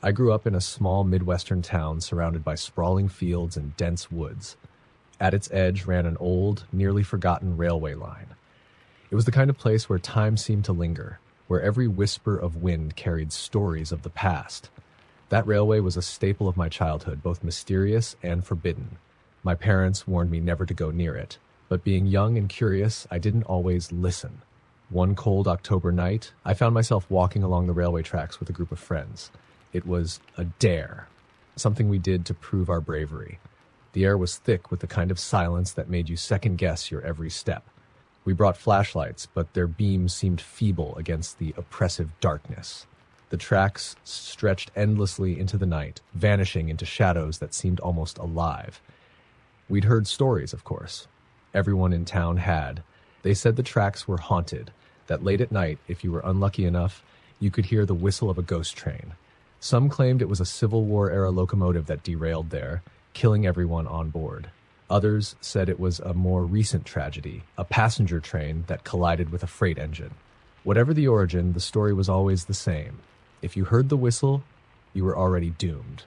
I grew up in a small Midwestern town surrounded by sprawling fields and dense woods. At its edge ran an old, nearly forgotten railway line. It was the kind of place where time seemed to linger, where every whisper of wind carried stories of the past. That railway was a staple of my childhood, both mysterious and forbidden. My parents warned me never to go near it, but being young and curious, I didn't always listen. One cold October night, I found myself walking along the railway tracks with a group of friends. It was a dare, something we did to prove our bravery. The air was thick with the kind of silence that made you second-guess your every step. We brought flashlights, but their beams seemed feeble against the oppressive darkness. The tracks stretched endlessly into the night, vanishing into shadows that seemed almost alive. We'd heard stories, of course. Everyone in town had. They said the tracks were haunted, that late at night, if you were unlucky enough, you could hear the whistle of a ghost train. Some claimed it was a Civil War-era locomotive that derailed there, killing everyone on board. Others said it was a more recent tragedy, a passenger train that collided with a freight engine. Whatever the origin, the story was always the same. If you heard the whistle, you were already doomed.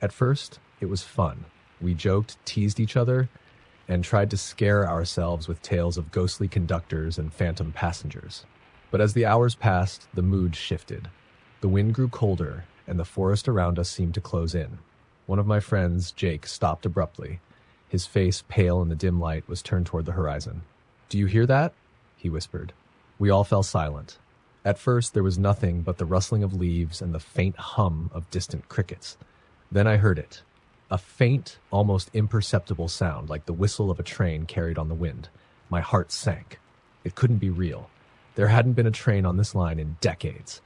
At first, it was fun. We joked, teased each other, and tried to scare ourselves with tales of ghostly conductors and phantom passengers. But as the hours passed, the mood shifted. The wind grew colder, and the forest around us seemed to close in. One of my friends, Jake, stopped abruptly. His face, pale in the dim light, was turned toward the horizon. "Do you hear that?" he whispered. We all fell silent. At first, there was nothing but the rustling of leaves and the faint hum of distant crickets. Then I heard it. A faint, almost imperceptible sound, like the whistle of a train carried on the wind. My heart sank. It couldn't be real. There hadn't been a train on this line in decades.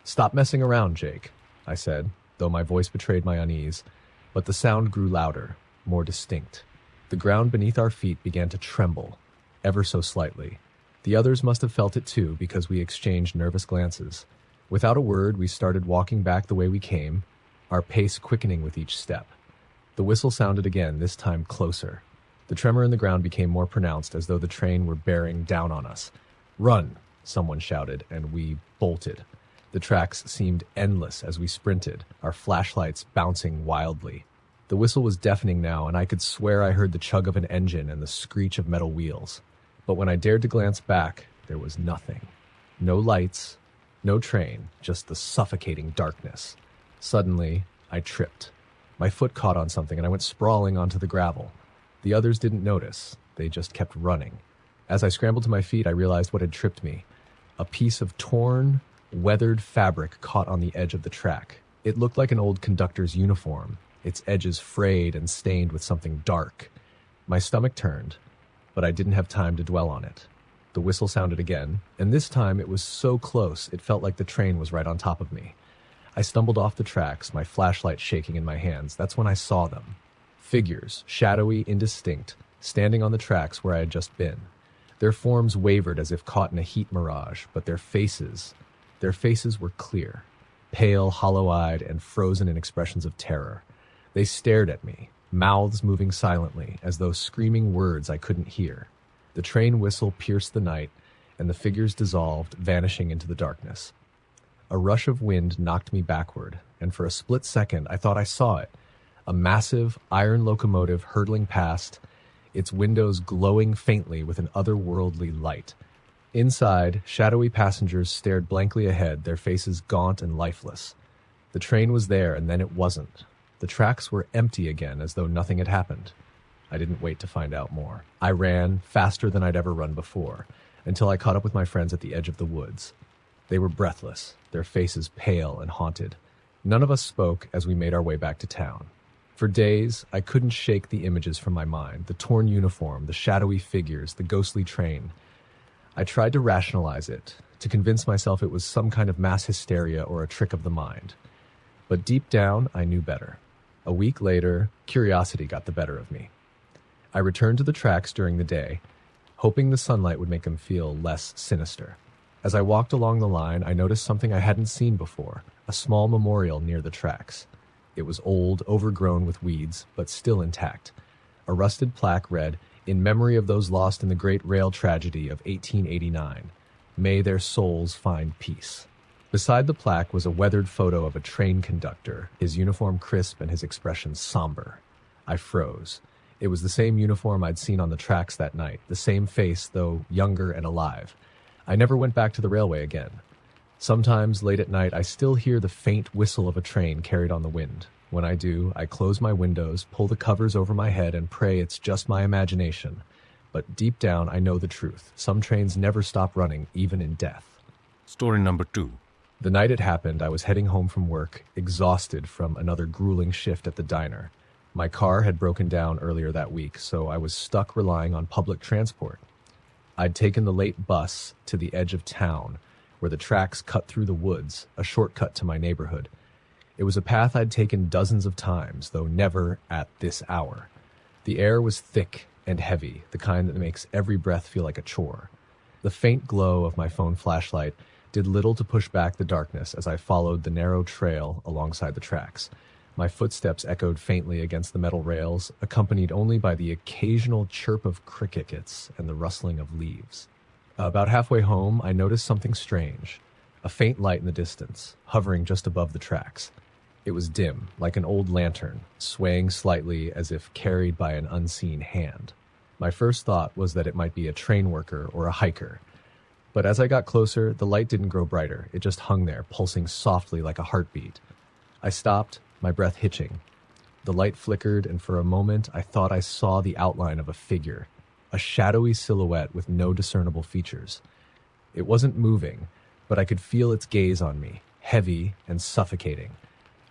"Stop messing around, Jake," I said, though my voice betrayed my unease. But the sound grew louder, more distinct. The ground beneath our feet began to tremble, ever so slightly. The others must have felt it too, because we exchanged nervous glances. Without a word, we started walking back the way we came, our pace quickening with each step. The whistle sounded again, this time closer. The tremor in the ground became more pronounced, as though the train were bearing down on us. "Run!" someone shouted, and we bolted. The tracks seemed endless as we sprinted, our flashlights bouncing wildly. The whistle was deafening now, and I could swear I heard the chug of an engine and the screech of metal wheels. But when I dared to glance back, there was nothing. No lights, no train, just the suffocating darkness. Suddenly, I tripped. My foot caught on something, and I went sprawling onto the gravel. The others didn't notice. They just kept running. As I scrambled to my feet, I realized what had tripped me. A piece of torn, weathered fabric caught on the edge of the track. It looked like an old conductor's uniform, its edges frayed and stained with something dark. My stomach turned, but I didn't have time to dwell on it. The whistle sounded again, and this time it was so close it felt like the train was right on top of me. I stumbled off the tracks, my flashlight shaking in my hands. That's when I saw them. Figures, shadowy, indistinct, standing on the tracks where I had just been. Their forms wavered as if caught in a heat mirage, but their faces were clear, pale, hollow-eyed, and frozen in expressions of terror. They stared at me, mouths moving silently, as though screaming words I couldn't hear. The train whistle pierced the night, and the figures dissolved, vanishing into the darkness. A rush of wind knocked me backward, and for a split second I thought I saw it, a massive iron locomotive hurtling past, its windows glowing faintly with an otherworldly light. Inside, shadowy passengers stared blankly ahead, their faces gaunt and lifeless. The train was there, and then it wasn't. The tracks were empty again, as though nothing had happened. I didn't wait to find out more. I ran, faster than I'd ever run before, until I caught up with my friends at the edge of the woods. They were breathless, their faces pale and haunted. None of us spoke as we made our way back to town. For days, I couldn't shake the images from my mind, the torn uniform, the shadowy figures, the ghostly train. I tried to rationalize it, to convince myself it was some kind of mass hysteria or a trick of the mind. But deep down, I knew better. A week later, curiosity got the better of me. I returned to the tracks during the day, hoping the sunlight would make them feel less sinister. As I walked along the line, I noticed something I hadn't seen before, a small memorial near the tracks. It was old, overgrown with weeds, but still intact. A rusted plaque read, "In memory of those lost in the great rail tragedy of 1889. May their souls find peace." Beside the plaque was a weathered photo of a train conductor, his uniform crisp and his expression somber. I froze. It was the same uniform I'd seen on the tracks that night, the same face, though younger and alive. I never went back to the railway again. Sometimes, late at night, I still hear the faint whistle of a train carried on the wind. When I do, I close my windows, pull the covers over my head, and pray it's just my imagination. But deep down, I know the truth. Some trains never stop running, even in death. Story number 2. The night it happened, I was heading home from work, exhausted from another grueling shift at the diner. My car had broken down earlier that week, so I was stuck relying on public transport. I'd taken the late bus to the edge of town, where the tracks cut through the woods, a shortcut to my neighborhood. It was a path I'd taken dozens of times, though never at this hour. The air was thick and heavy, the kind that makes every breath feel like a chore. The faint glow of my phone flashlight did little to push back the darkness as I followed the narrow trail alongside the tracks. My footsteps echoed faintly against the metal rails, accompanied only by the occasional chirp of crickets and the rustling of leaves. About halfway home, I noticed something strange. A faint light in the distance, hovering just above the tracks. It was dim, like an old lantern, swaying slightly as if carried by an unseen hand. My first thought was that it might be a train worker or a hiker. But as I got closer, the light didn't grow brighter. It just hung there, pulsing softly like a heartbeat. I stopped, my breath hitching. The light flickered, and for a moment I thought I saw the outline of a figure, a shadowy silhouette with no discernible features. It wasn't moving, but I could feel its gaze on me, heavy and suffocating.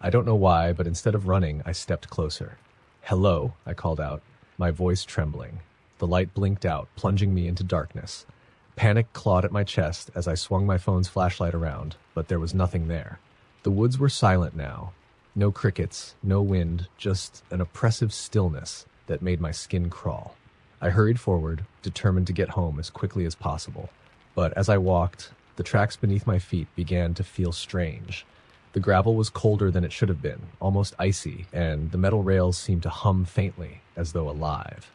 I don't know why, but instead of running, I stepped closer. "Hello," I called out, my voice trembling. The light blinked out, plunging me into darkness. Panic clawed at my chest as I swung my phone's flashlight around, but there was nothing there. The woods were silent now. No crickets, no wind, just an oppressive stillness that made my skin crawl. I hurried forward, determined to get home as quickly as possible. But as I walked, the tracks beneath my feet began to feel strange. The gravel was colder than it should have been, almost icy, and the metal rails seemed to hum faintly, as though alive.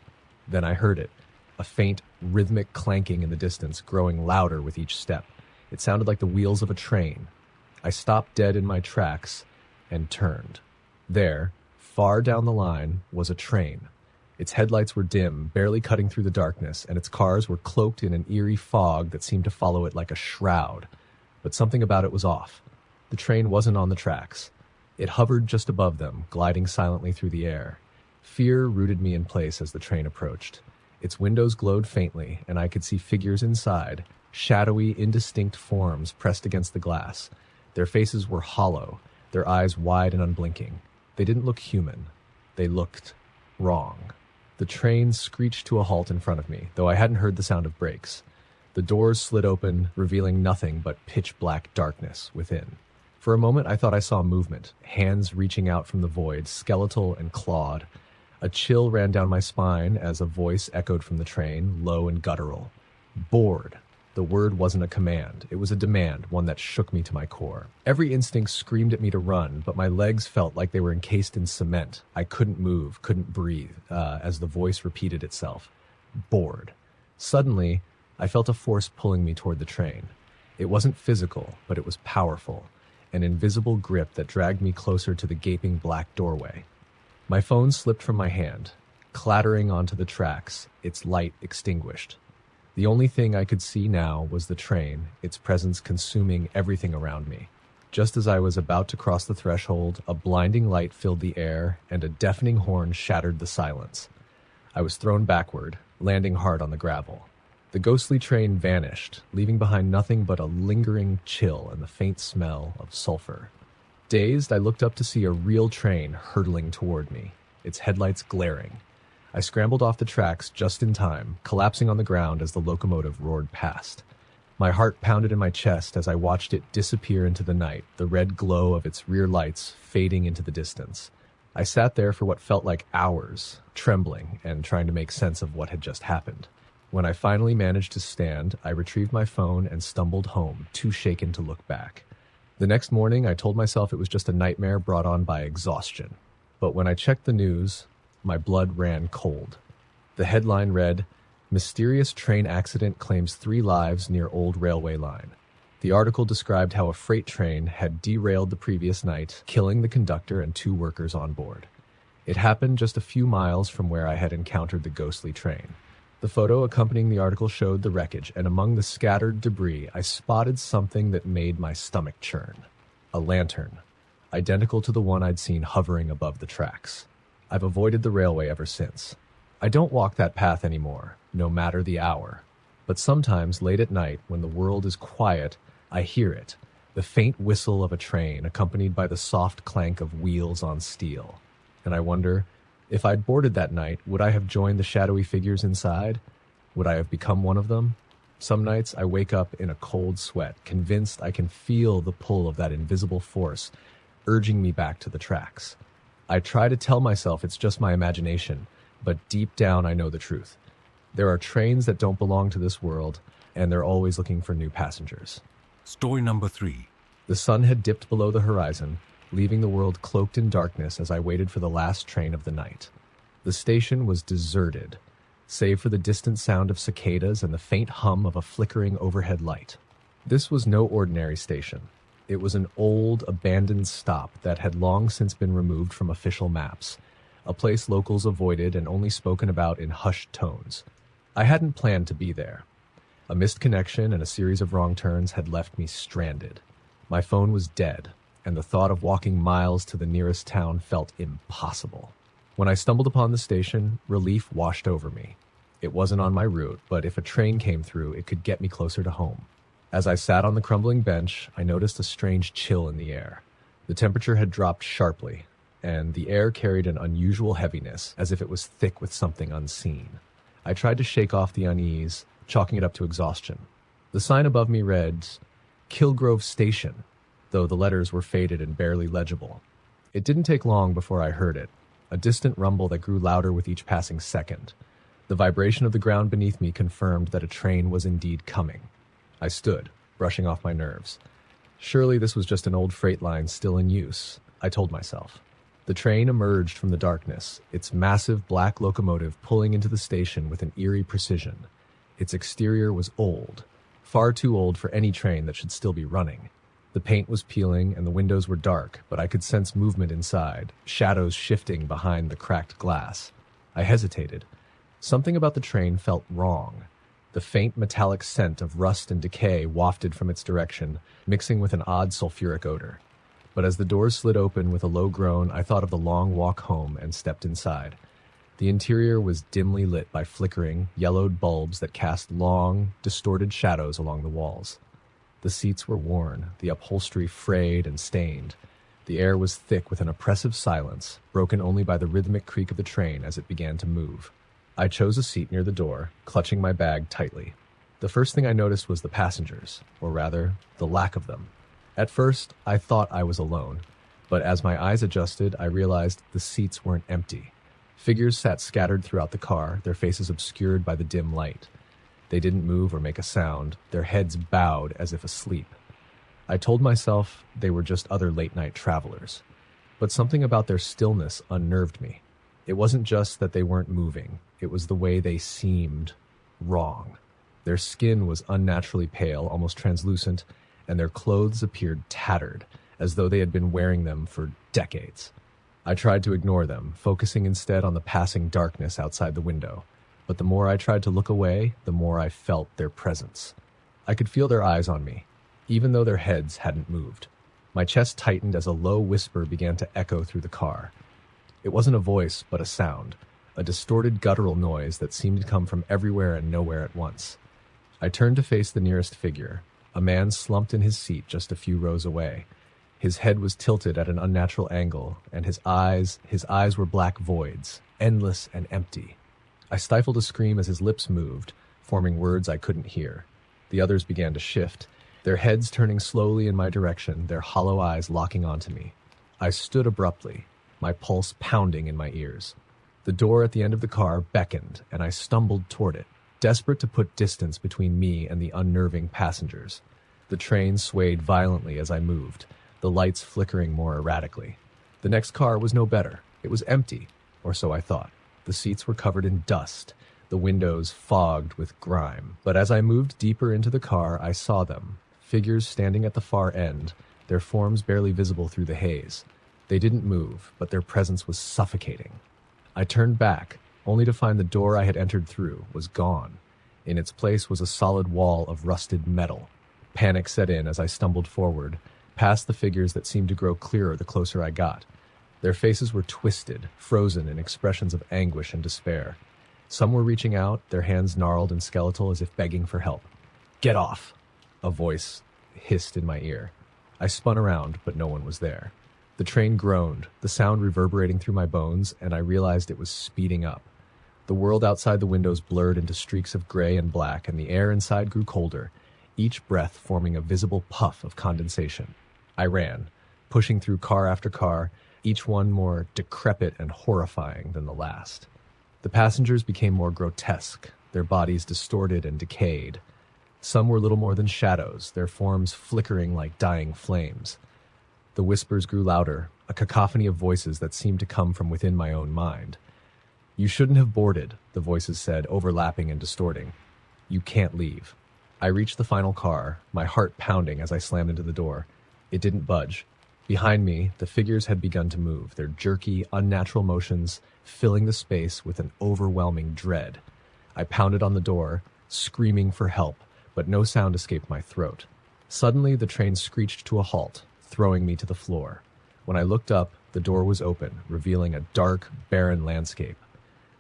Then I heard it, a faint, rhythmic clanking in the distance, growing louder with each step. It sounded like the wheels of a train. I stopped dead in my tracks and turned. There, far down the line, was a train. Its headlights were dim, barely cutting through the darkness, and its cars were cloaked in an eerie fog that seemed to follow it like a shroud. But something about it was off. The train wasn't on the tracks. It hovered just above them, gliding silently through the air. Fear rooted me in place as the train approached. Its windows glowed faintly, and I could see figures inside, shadowy, indistinct forms pressed against the glass. Their faces were hollow, their eyes wide and unblinking. They didn't look human. They looked wrong. The train screeched to a halt in front of me, though I hadn't heard the sound of brakes. The doors slid open, revealing nothing but pitch-black darkness within. For a moment, I thought I saw movement, hands reaching out from the void, skeletal and clawed. A chill ran down my spine as a voice echoed from the train, low and guttural. Bored. The word wasn't a command. It was a demand, one that shook me to my core. Every instinct screamed at me to run, but my legs felt like they were encased in cement. I couldn't move, couldn't breathe, as the voice repeated itself. Bored. Suddenly, I felt a force pulling me toward the train. It wasn't physical, but it was powerful. An invisible grip that dragged me closer to the gaping black doorway. My phone slipped from my hand, clattering onto the tracks, its light extinguished. The only thing I could see now was the train, its presence consuming everything around me. Just as I was about to cross the threshold, a blinding light filled the air, and a deafening horn shattered the silence. I was thrown backward, landing hard on the gravel. The ghostly train vanished, leaving behind nothing but a lingering chill and the faint smell of sulfur. Dazed, I looked up to see a real train hurtling toward me, its headlights glaring. I scrambled off the tracks just in time, collapsing on the ground as the locomotive roared past. My heart pounded in my chest as I watched it disappear into the night, the red glow of its rear lights fading into the distance. I sat there for what felt like hours, trembling and trying to make sense of what had just happened. When I finally managed to stand, I retrieved my phone and stumbled home, too shaken to look back. The next morning, I told myself it was just a nightmare brought on by exhaustion. But when I checked the news, my blood ran cold. The headline read, "Mysterious train accident claims 3 lives near old railway line." The article described how a freight train had derailed the previous night, killing the conductor and 2 workers on board. It happened just a few miles from where I had encountered the ghostly train. The photo accompanying the article showed the wreckage, and among the scattered debris, I spotted something that made my stomach churn. A lantern, identical to the one I'd seen hovering above the tracks. I've avoided the railway ever since. I don't walk that path anymore, no matter the hour. But sometimes, late at night, when the world is quiet, I hear it, the faint whistle of a train accompanied by the soft clank of wheels on steel. And I wonder, if I'd boarded that night, would I have joined the shadowy figures inside? Would I have become one of them? Some nights I wake up in a cold sweat, convinced I can feel the pull of that invisible force, urging me back to the tracks. I try to tell myself it's just my imagination, but deep down I know the truth. There are trains that don't belong to this world, and they're always looking for new passengers. Story number 3. The sun had dipped below the horizon, leaving the world cloaked in darkness as I waited for the last train of the night. The station was deserted, save for the distant sound of cicadas and the faint hum of a flickering overhead light. This was no ordinary station. It was an old, abandoned stop that had long since been removed from official maps, a place locals avoided and only spoken about in hushed tones. I hadn't planned to be there. A missed connection and a series of wrong turns had left me stranded. My phone was dead, and the thought of walking miles to the nearest town felt impossible. When I stumbled upon the station, relief washed over me. It wasn't on my route, but if a train came through, it could get me closer to home. As I sat on the crumbling bench, I noticed a strange chill in the air. The temperature had dropped sharply, and the air carried an unusual heaviness, as if it was thick with something unseen. I tried to shake off the unease, chalking it up to exhaustion. The sign above me read, Kilgrove Station, though the letters were faded and barely legible. It didn't take long before I heard it, a distant rumble that grew louder with each passing second. The vibration of the ground beneath me confirmed that a train was indeed coming. I stood, brushing off my nerves. Surely this was just an old freight line still in use, I told myself. The train emerged from the darkness, its massive black locomotive pulling into the station with an eerie precision. Its exterior was old, far too old for any train that should still be running. The paint was peeling and the windows were dark, but I could sense movement inside, shadows shifting behind the cracked glass. I hesitated. Something about the train felt wrong. The faint metallic scent of rust and decay wafted from its direction, mixing with an odd sulfuric odor. But as the doors slid open with a low groan, I thought of the long walk home and stepped inside. The interior was dimly lit by flickering, yellowed bulbs that cast long, distorted shadows along the walls. The seats were worn, the upholstery frayed and stained. The air was thick with an oppressive silence, broken only by the rhythmic creak of the train as it began to move. I chose a seat near the door, clutching my bag tightly. The first thing I noticed was the passengers, or rather, the lack of them. At first, I thought I was alone, but as my eyes adjusted, I realized the seats weren't empty. Figures sat scattered throughout the car, their faces obscured by the dim light. They didn't move or make a sound, their heads bowed as if asleep. I told myself they were just other late-night travelers. But something about their stillness unnerved me. It wasn't just that they weren't moving, it was the way they seemed wrong. Their skin was unnaturally pale, almost translucent, and their clothes appeared tattered, as though they had been wearing them for decades. I tried to ignore them, focusing instead on the passing darkness outside the window. But the more I tried to look away, the more I felt their presence. I could feel their eyes on me, even though their heads hadn't moved. My chest tightened as a low whisper began to echo through the car. It wasn't a voice, but a sound, a distorted guttural noise that seemed to come from everywhere and nowhere at once. I turned to face the nearest figure, a man slumped in his seat just a few rows away. His head was tilted at an unnatural angle, and his eyes were black voids, endless and empty. I stifled a scream as his lips moved, forming words I couldn't hear. The others began to shift, their heads turning slowly in my direction, their hollow eyes locking onto me. I stood abruptly, my pulse pounding in my ears. The door at the end of the car beckoned, and I stumbled toward it, desperate to put distance between me and the unnerving passengers. The train swayed violently as I moved, the lights flickering more erratically. The next car was no better. It was empty, or so I thought. The seats were covered in dust, the windows fogged with grime. But as I moved deeper into the car, I saw them, Figures standing at the far end, their forms barely visible through the haze. They didn't move, but their presence was suffocating. I turned back, only to find the door I had entered through was gone. In its place was a solid wall of rusted metal. Panic set in as I stumbled forward, past the figures that seemed to grow clearer the closer I got. Their faces were twisted, frozen in expressions of anguish and despair. Some were reaching out, their hands gnarled and skeletal as if begging for help. "Get off!" A voice hissed in my ear. I spun around, but no one was there. The train groaned, the sound reverberating through my bones, and I realized it was speeding up. The world outside the windows blurred into streaks of gray and black, and the air inside grew colder, each breath forming a visible puff of condensation. I ran, pushing through car after car, each one more decrepit and horrifying than the last. The passengers became more grotesque, their bodies distorted and decayed. Some were little more than shadows, their forms flickering like dying flames. The whispers grew louder, a cacophony of voices that seemed to come from within my own mind. "You shouldn't have boarded," the voices said, overlapping and distorting. "You can't leave." I reached the final car, my heart pounding as I slammed into the door. It didn't budge. Behind me, the figures had begun to move, their jerky, unnatural motions filling the space with an overwhelming dread. I pounded on the door, screaming for help, but no sound escaped my throat. Suddenly, the train screeched to a halt, throwing me to the floor. When I looked up, the door was open, revealing a dark, barren landscape.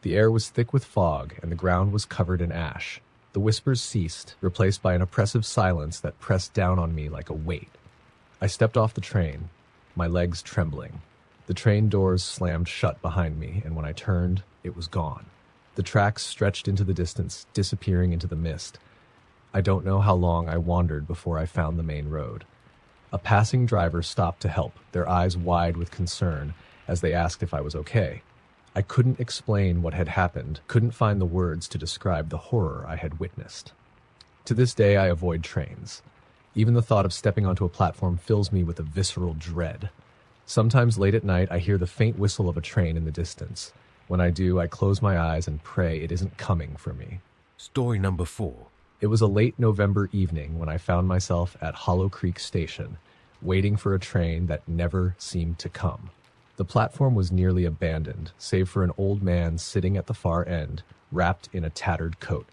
The air was thick with fog, and the ground was covered in ash. The whispers ceased, replaced by an oppressive silence that pressed down on me like a weight. I stepped off the train, my legs trembling. The train doors slammed shut behind me, and when I turned, it was gone. The tracks stretched into the distance, disappearing into the mist. I don't know how long I wandered before I found the main road. A passing driver stopped to help, their eyes wide with concern, as they asked if I was okay. I couldn't explain what had happened, couldn't find the words to describe the horror I had witnessed. To this day, I avoid trains. Even the thought of stepping onto a platform fills me with a visceral dread. Sometimes late at night, I hear the faint whistle of a train in the distance. When I do, I close my eyes and pray it isn't coming for me. Story number 4. It was a late November evening when I found myself at Hollow Creek Station, waiting for a train that never seemed to come. The platform was nearly abandoned, save for an old man sitting at the far end, wrapped in a tattered coat.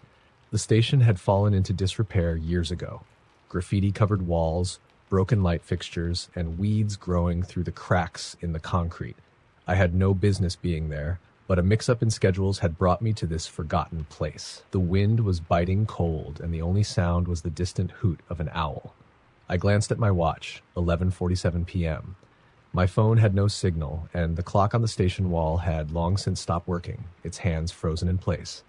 The station had fallen into disrepair years ago. Graffiti-covered walls, broken light fixtures, and weeds growing through the cracks in the concrete. I had no business being there, but a mix-up in schedules had brought me to this forgotten place. The wind was biting cold, and the only sound was the distant hoot of an owl. I glanced at my watch, 11:47 p.m. My phone had no signal, and the clock on the station wall had long since stopped working, its hands frozen in place.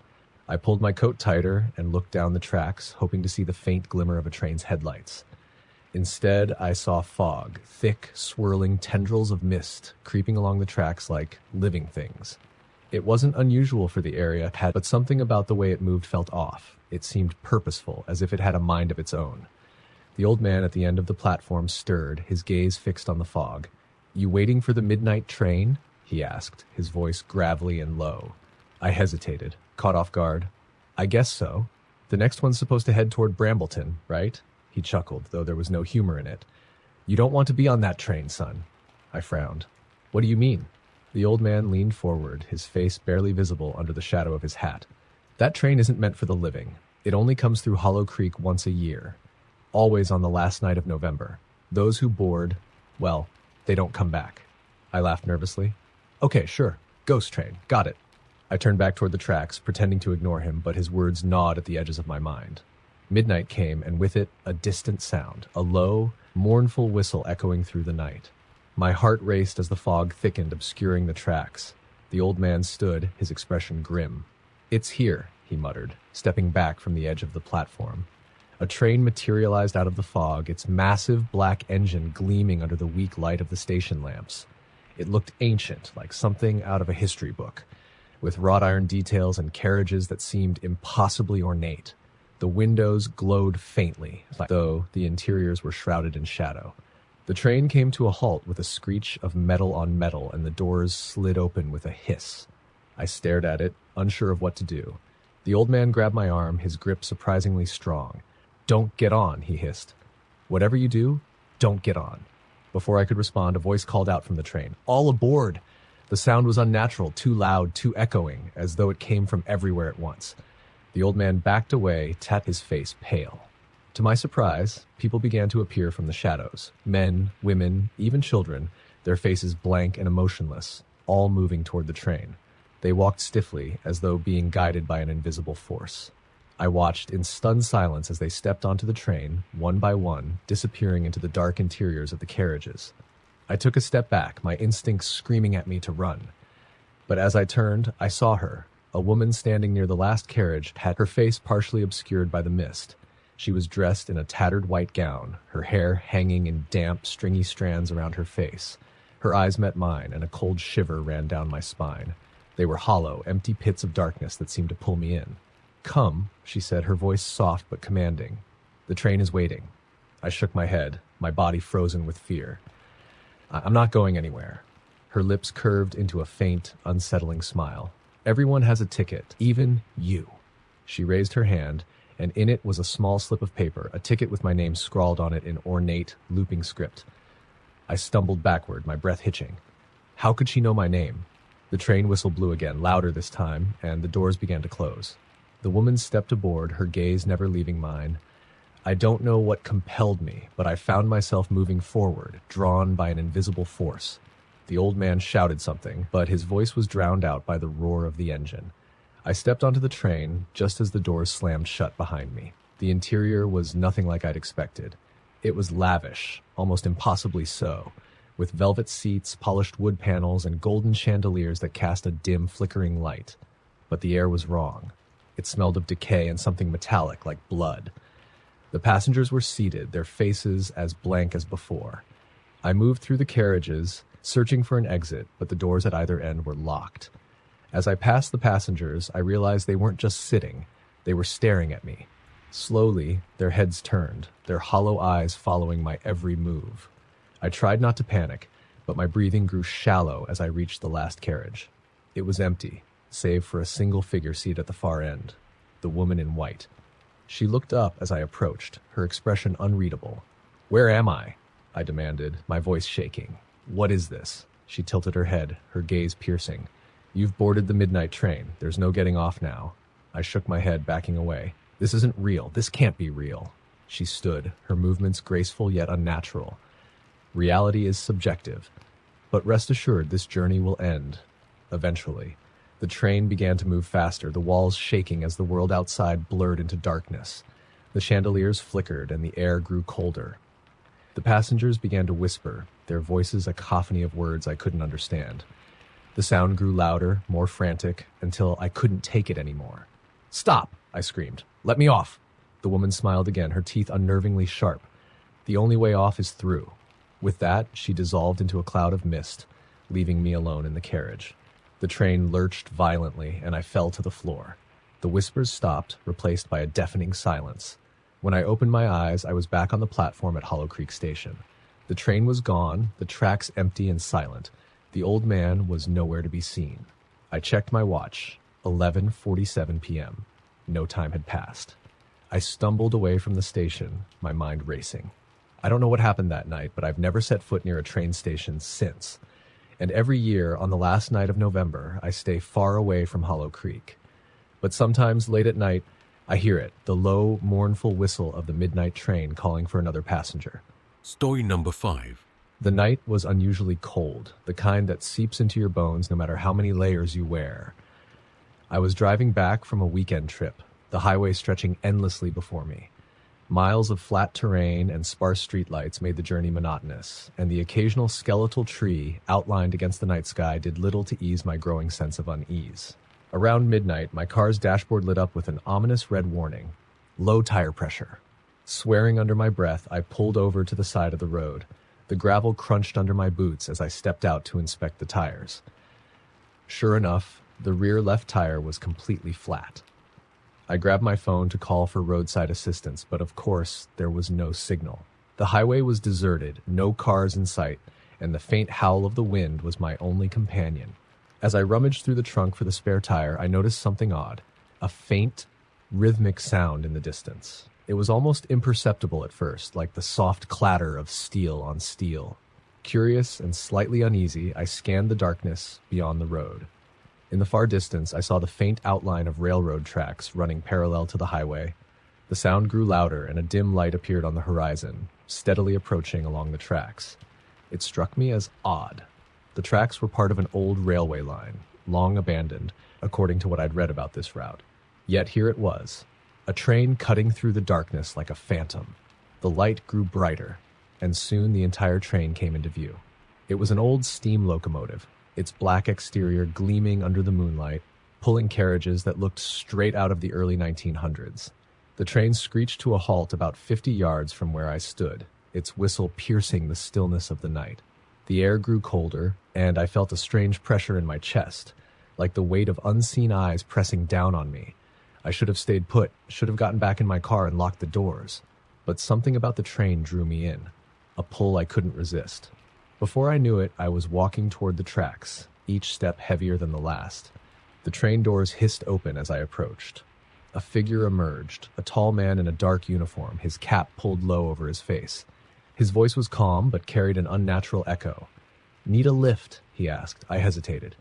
I pulled my coat tighter and looked down the tracks, hoping to see the faint glimmer of a train's headlights. Instead, I saw fog, thick, swirling tendrils of mist creeping along the tracks like living things. It wasn't unusual for the area, but something about the way it moved felt off. It seemed purposeful, as if it had a mind of its own. The old man at the end of the platform stirred, his gaze fixed on the fog. "You waiting for the midnight train?" he asked, his voice gravelly and low. I hesitated, caught off guard. "I guess so. The next one's supposed to head toward Brambleton, right?" He chuckled, though there was no humor in it. "You don't want to be on that train, son." I frowned. "What do you mean?" The old man leaned forward, his face barely visible under the shadow of his hat. "That train isn't meant for the living. It only comes through Hollow Creek once a year. Always on the last night of November. Those who board, well, they don't come back." I laughed nervously. "Okay, sure. Ghost train. Got it." I turned back toward the tracks, pretending to ignore him, but his words gnawed at the edges of my mind. Midnight came, and with it, a distant sound, a low, mournful whistle echoing through the night. My heart raced as the fog thickened, obscuring the tracks. The old man stood, his expression grim. "It's here," he muttered, stepping back from the edge of the platform. A train materialized out of the fog, its massive black engine gleaming under the weak light of the station lamps. It looked ancient, like something out of a history book, with wrought iron details and carriages that seemed impossibly ornate. The windows glowed faintly, though the interiors were shrouded in shadow. The train came to a halt with a screech of metal on metal, and the doors slid open with a hiss. I stared at it, unsure of what to do. The old man grabbed my arm, his grip surprisingly strong. "Don't get on," he hissed. Whatever you do, don't get on. Before I could respond, a voice called out from the train, "All aboard!" The sound was unnatural, too loud, too echoing, as though it came from everywhere at once. The old man backed away, his face pale. To my surprise, people began to appear from the shadows. Men, women, even children, their faces blank and emotionless, all moving toward the train. They walked stiffly, as though being guided by an invisible force. I watched in stunned silence as they stepped onto the train, one by one, disappearing into the dark interiors of the carriages. I took a step back, my instincts screaming at me to run. But as I turned, I saw her. A woman standing near the last carriage had her face partially obscured by the mist. She was dressed in a tattered white gown, her hair hanging in damp, stringy strands around her face. Her eyes met mine, and a cold shiver ran down my spine. They were hollow, empty pits of darkness that seemed to pull me in. "Come," she said, her voice soft but commanding. "The train is waiting." I shook my head, my body frozen with fear. "I'm not going anywhere." Her lips curved into a faint, unsettling smile. "Everyone has a ticket, even you." She raised her hand, and in it was a small slip of paper, a ticket with my name scrawled on it in ornate, looping script. I stumbled backward, my breath hitching. How could she know my name? The train whistle blew again, louder this time, and the doors began to close. The woman stepped aboard, her gaze never leaving mine. I don't know what compelled me, but I found myself moving forward, drawn by an invisible force. The old man shouted something, but his voice was drowned out by the roar of the engine. I stepped onto the train just as the doors slammed shut behind me. The interior was nothing like I'd expected. It was lavish, almost impossibly so, with velvet seats, polished wood panels, and golden chandeliers that cast a dim, flickering light. But the air was wrong. It smelled of decay and something metallic, like blood. The passengers were seated, their faces as blank as before. I moved through the carriages, searching for an exit, but the doors at either end were locked. As I passed the passengers, I realized they weren't just sitting, they were staring at me. Slowly, their heads turned, their hollow eyes following my every move. I tried not to panic, but my breathing grew shallow as I reached the last carriage. It was empty, save for a single figure seated at the far end, the woman in white. She looked up as I approached, her expression unreadable. "Where am I?" I demanded, my voice shaking. "What is this?" She tilted her head, her gaze piercing. "You've boarded the midnight train. There's no getting off now." I shook my head, backing away. "This isn't real. This can't be real." She stood, her movements graceful yet unnatural. "Reality is subjective. But rest assured, this journey will end. Eventually." The train began to move faster, the walls shaking as the world outside blurred into darkness. The chandeliers flickered and the air grew colder. The passengers began to whisper, their voices a cacophony of words I couldn't understand. The sound grew louder, more frantic, until I couldn't take it anymore. "Stop!" I screamed. "Let me off!" The woman smiled again, her teeth unnervingly sharp. "The only way off is through." With that, she dissolved into a cloud of mist, leaving me alone in the carriage. The train lurched violently, and I fell to the floor. The whispers stopped, replaced by a deafening silence. When I opened my eyes, I was back on the platform at Hollow Creek Station. The train was gone, the tracks empty and silent. The old man was nowhere to be seen. I checked my watch. 11:47 p.m. No time had passed. I stumbled away from the station, my mind racing. I don't know what happened that night, but I've never set foot near a train station since. And every year, on the last night of November, I stay far away from Hollow Creek. But sometimes, late at night, I hear it, the low, mournful whistle of the midnight train calling for another passenger. Story number 5. The night was unusually cold, the kind that seeps into your bones no matter how many layers you wear. I was driving back from a weekend trip, the highway stretching endlessly before me. Miles of flat terrain and sparse streetlights made the journey monotonous, and the occasional skeletal tree outlined against the night sky did little to ease my growing sense of unease. Around midnight, my car's dashboard lit up with an ominous red warning. Low tire pressure. Swearing under my breath, I pulled over to the side of the road. The gravel crunched under my boots as I stepped out to inspect the tires. Sure enough, the rear left tire was completely flat. I grabbed my phone to call for roadside assistance, but of course, there was no signal. The highway was deserted, no cars in sight, and the faint howl of the wind was my only companion. As I rummaged through the trunk for the spare tire, I noticed something odd, a faint, rhythmic sound in the distance. It was almost imperceptible at first, like the soft clatter of steel on steel. Curious and slightly uneasy, I scanned the darkness beyond the road. In the far distance, I saw the faint outline of railroad tracks running parallel to the highway. The sound grew louder, and a dim light appeared on the horizon, steadily approaching along the tracks. It struck me as odd. The tracks were part of an old railway line, long abandoned, according to what I'd read about this route. Yet here it was, a train cutting through the darkness like a phantom. The light grew brighter, and soon the entire train came into view. It was an old steam locomotive, its black exterior gleaming under the moonlight, pulling carriages that looked straight out of the early 1900s. The train screeched to a halt about 50 yards from where I stood, its whistle piercing the stillness of the night. The air grew colder, and I felt a strange pressure in my chest, like the weight of unseen eyes pressing down on me. I should have stayed put, should have gotten back in my car and locked the doors. But something about the train drew me in, a pull I couldn't resist. Before I knew it, I was walking toward the tracks, each step heavier than the last. The train doors hissed open as I approached. A figure emerged, a tall man in a dark uniform, his cap pulled low over his face. His voice was calm, but carried an unnatural echo. "Need a lift?" he asked. I hesitated.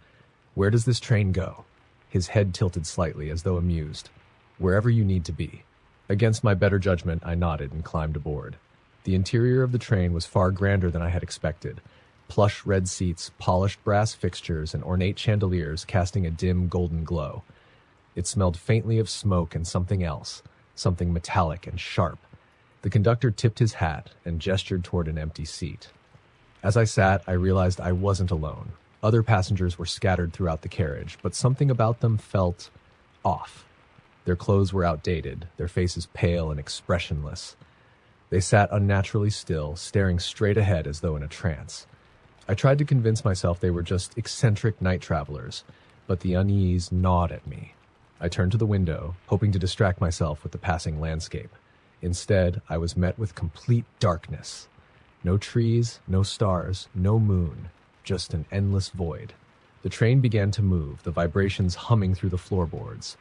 "Where does this train go?" His head tilted slightly, as though amused. "Wherever you need to be." Against my better judgment, I nodded and climbed aboard. The interior of the train was far grander than I had expected. Plush red seats, polished brass fixtures, and ornate chandeliers casting a dim golden glow. It smelled faintly of smoke and something else, something metallic and sharp. The conductor tipped his hat and gestured toward an empty seat. As I sat, I realized I wasn't alone. Other passengers were scattered throughout the carriage, but something about them felt off. Their clothes were outdated, their faces pale and expressionless. They sat unnaturally still, staring straight ahead as though in a trance. I tried to convince myself they were just eccentric night travelers, but the unease gnawed at me. I turned to the window, hoping to distract myself with the passing landscape. Instead, I was met with complete darkness. No trees, no stars, no moon, just an endless void. The train began to move, the vibrations humming through the floorboards.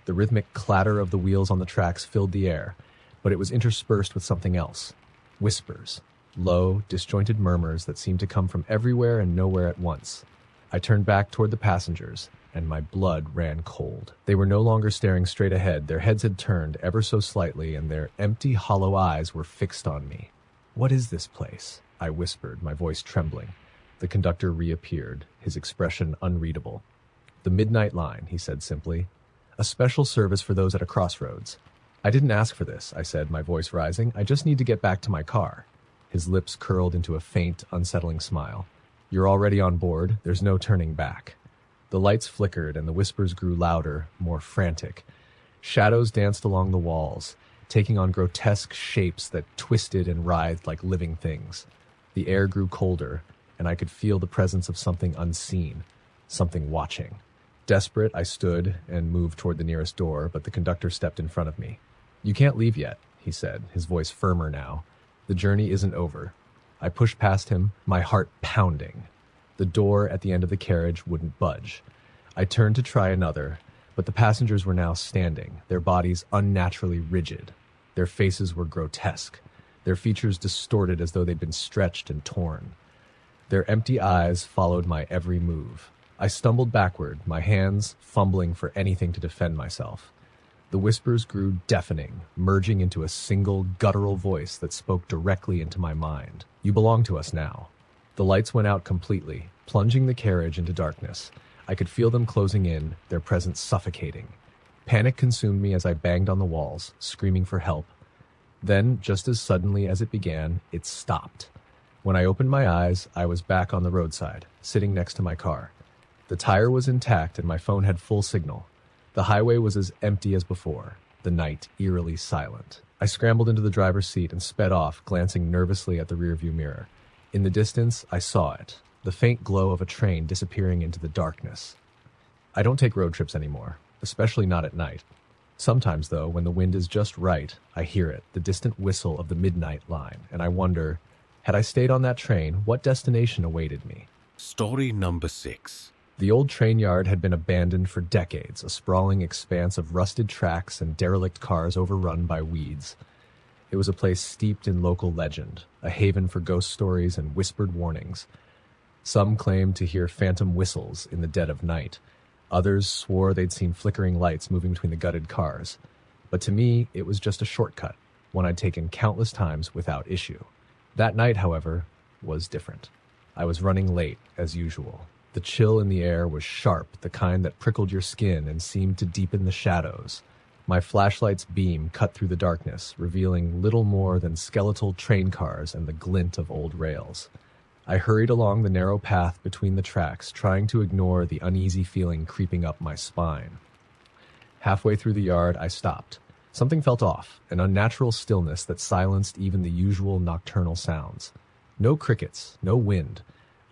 The rhythmic clatter of the wheels on the tracks filled the air, but it was interspersed with something else. Whispers, low, disjointed murmurs that seemed to come from everywhere and nowhere at once. I turned back toward the passengers, and my blood ran cold. They were no longer staring straight ahead. Their heads had turned ever so slightly, and their empty, hollow eyes were fixed on me. "What is this place?" I whispered, my voice trembling. The conductor reappeared, his expression unreadable. "The Midnight Line," he said simply. "A special service for those at a crossroads." "I didn't ask for this," I said, my voice rising. "I just need to get back to my car." His lips curled into a faint, unsettling smile. "You're already on board. There's no turning back." The lights flickered, and the whispers grew louder, more frantic. Shadows danced along the walls, taking on grotesque shapes that twisted and writhed like living things. The air grew colder, and I could feel the presence of something unseen, something watching. Desperate, I stood and moved toward the nearest door, but the conductor stepped in front of me. "You can't leave yet," he said, his voice firmer now. "The journey isn't over." I pushed past him, my heart pounding. The door at the end of the carriage wouldn't budge. I turned to try another, but the passengers were now standing, their bodies unnaturally rigid. Their faces were grotesque, their features distorted as though they'd been stretched and torn. Their empty eyes followed my every move. I stumbled backward, my hands fumbling for anything to defend myself. The whispers grew deafening, merging into a single, guttural voice that spoke directly into my mind. "You belong to us now." The lights went out completely, plunging the carriage into darkness. I could feel them closing in, their presence suffocating. Panic consumed me as I banged on the walls, screaming for help. Then, just as suddenly as it began, it stopped. When I opened my eyes, I was back on the roadside, sitting next to my car. The tire was intact and my phone had full signal. The highway was as empty as before, the night eerily silent. I scrambled into the driver's seat and sped off, glancing nervously at the rearview mirror. In the distance, I saw it, the faint glow of a train disappearing into the darkness. I don't take road trips anymore, especially not at night. Sometimes, though, when the wind is just right, I hear it, the distant whistle of the midnight line, and I wonder, had I stayed on that train, what destination awaited me? Story number 6. The old train yard had been abandoned for decades, a sprawling expanse of rusted tracks and derelict cars overrun by weeds. It was a place steeped in local legend, a haven for ghost stories and whispered warnings. Some claimed to hear phantom whistles in the dead of night. Others swore they'd seen flickering lights moving between the gutted cars. But to me, it was just a shortcut, one I'd taken countless times without issue. That night, however, was different. I was running late, as usual. The chill in the air was sharp, the kind that prickled your skin and seemed to deepen the shadows. My flashlight's beam cut through the darkness, revealing little more than skeletal train cars and the glint of old rails. I hurried along the narrow path between the tracks, trying to ignore the uneasy feeling creeping up my spine. Halfway through the yard, I stopped. Something felt off, an unnatural stillness that silenced even the usual nocturnal sounds. No crickets, no wind,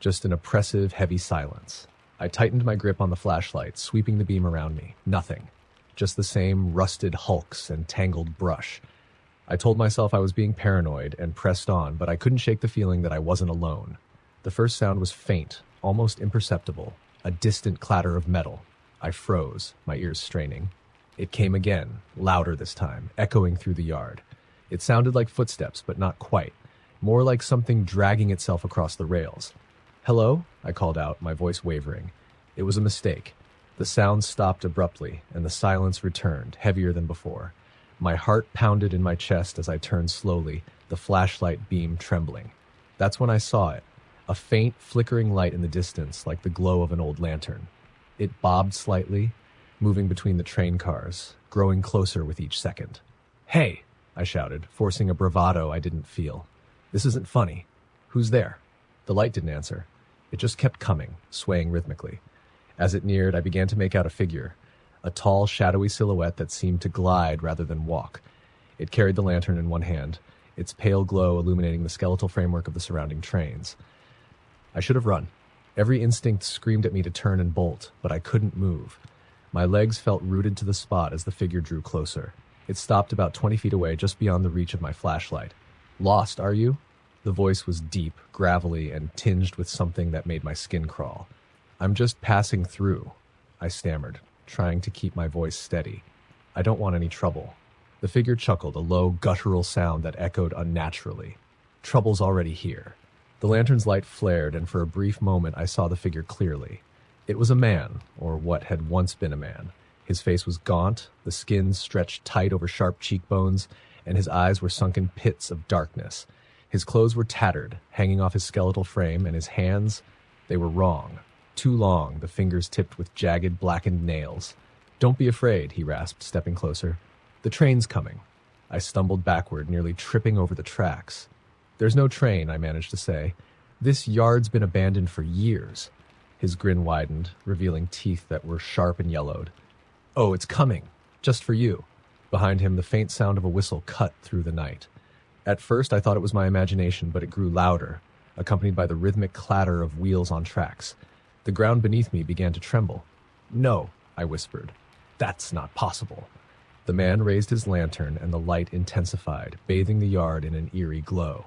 just an oppressive, heavy silence. I tightened my grip on the flashlight, sweeping the beam around me. Nothing. Just the same rusted hulks and tangled brush. I told myself I was being paranoid and pressed on, but I couldn't shake the feeling that I wasn't alone. The first sound was faint, almost imperceptible, a distant clatter of metal. I froze, my ears straining. It came again, louder this time, echoing through the yard. It sounded like footsteps, but not quite. More like something dragging itself across the rails. "Hello?" I called out, my voice wavering. It was a mistake. The sound stopped abruptly, and the silence returned, heavier than before. My heart pounded in my chest as I turned slowly, the flashlight beam trembling. That's when I saw it, a faint, flickering light in the distance, like the glow of an old lantern. It bobbed slightly, moving between the train cars, growing closer with each second. "Hey!" I shouted, forcing a bravado I didn't feel. "This isn't funny. Who's there?" The light didn't answer. It just kept coming, swaying rhythmically. As it neared, I began to make out a figure, a tall, shadowy silhouette that seemed to glide rather than walk. It carried the lantern in one hand, its pale glow illuminating the skeletal framework of the surrounding trains. I should have run. Every instinct screamed at me to turn and bolt, but I couldn't move. My legs felt rooted to the spot as the figure drew closer. It stopped about 20 feet away, just beyond the reach of my flashlight. "Lost, are you?" The voice was deep, gravelly, and tinged with something that made my skin crawl. "I'm just passing through," I stammered, trying to keep my voice steady. "I don't want any trouble." The figure chuckled, a low, guttural sound that echoed unnaturally. "Trouble's already here." The lantern's light flared, and for a brief moment I saw the figure clearly. It was a man, or what had once been a man. His face was gaunt, the skin stretched tight over sharp cheekbones, and his eyes were sunken pits of darkness. His clothes were tattered, hanging off his skeletal frame, and his hands, they were wrong. Too long, the fingers tipped with jagged, blackened nails. "Don't be afraid," he rasped, stepping closer. "The train's coming." I stumbled backward, nearly tripping over the tracks. "There's no train," I managed to say. "This yard's been abandoned for years." His grin widened, revealing teeth that were sharp and yellowed. "Oh, it's coming. Just for you." Behind him, the faint sound of a whistle cut through the night. At first, I thought it was my imagination, but it grew louder, accompanied by the rhythmic clatter of wheels on tracks. The ground beneath me began to tremble. "No," I whispered. "That's not possible." The man raised his lantern, and the light intensified, bathing the yard in an eerie glow.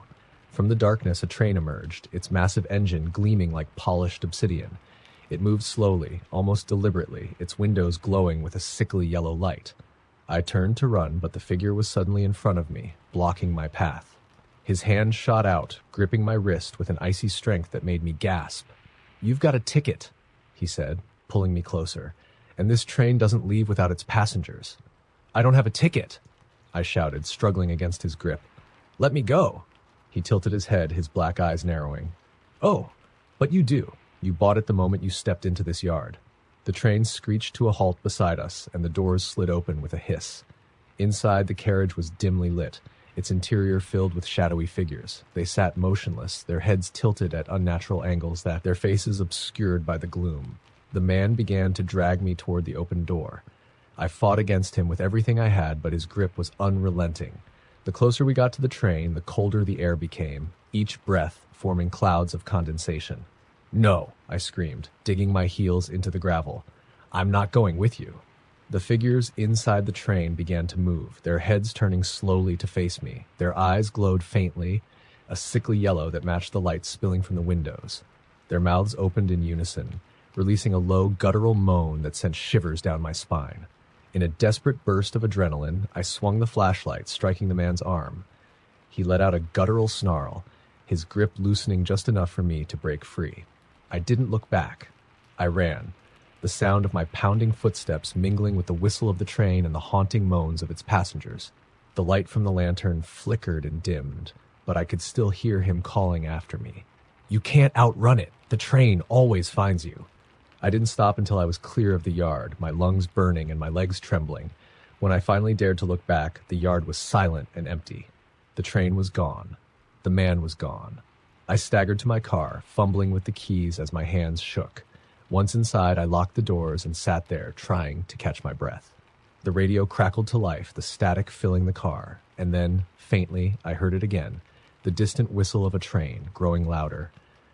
From the darkness, a train emerged, its massive engine gleaming like polished obsidian. It moved slowly, almost deliberately, its windows glowing with a sickly yellow light. I turned to run, but the figure was suddenly in front of me, blocking my path. His hand shot out, gripping my wrist with an icy strength that made me gasp. "You've got a ticket," he said, pulling me closer, "and this train doesn't leave without its passengers." "I don't have a ticket," I shouted, struggling against his grip. "Let me go." He tilted his head, his black eyes narrowing. "Oh, but you do. You bought it the moment you stepped into this yard." The train screeched to a halt beside us, and the doors slid open with a hiss. Inside, the carriage was dimly lit, its interior filled with shadowy figures. They sat motionless, their heads tilted at unnatural angles, their faces obscured by the gloom. The man began to drag me toward the open door. I fought against him with everything I had, but his grip was unrelenting. The closer we got to the train, the colder the air became, each breath forming clouds of condensation. "No," I screamed, digging my heels into the gravel. "I'm not going with you." The figures inside the train began to move, their heads turning slowly to face me. Their eyes glowed faintly, a sickly yellow that matched the light spilling from the windows. Their mouths opened in unison, releasing a low, guttural moan that sent shivers down my spine. In a desperate burst of adrenaline, I swung the flashlight, striking the man's arm. He let out a guttural snarl, his grip loosening just enough for me to break free. I didn't look back. I ran, the sound of my pounding footsteps mingling with the whistle of the train and the haunting moans of its passengers. The light from the lantern flickered and dimmed, but I could still hear him calling after me. "You can't outrun it. The train always finds you." I didn't stop until I was clear of the yard, my lungs burning and my legs trembling. When I finally dared to look back, the yard was silent and empty. The train was gone. The man was gone. I staggered to my car, fumbling with the keys as my hands shook. Once inside, I locked the doors and sat there, trying to catch my breath. The radio crackled to life, the static filling the car, and then, faintly, I heard it again, the distant whistle of a train, growing louder.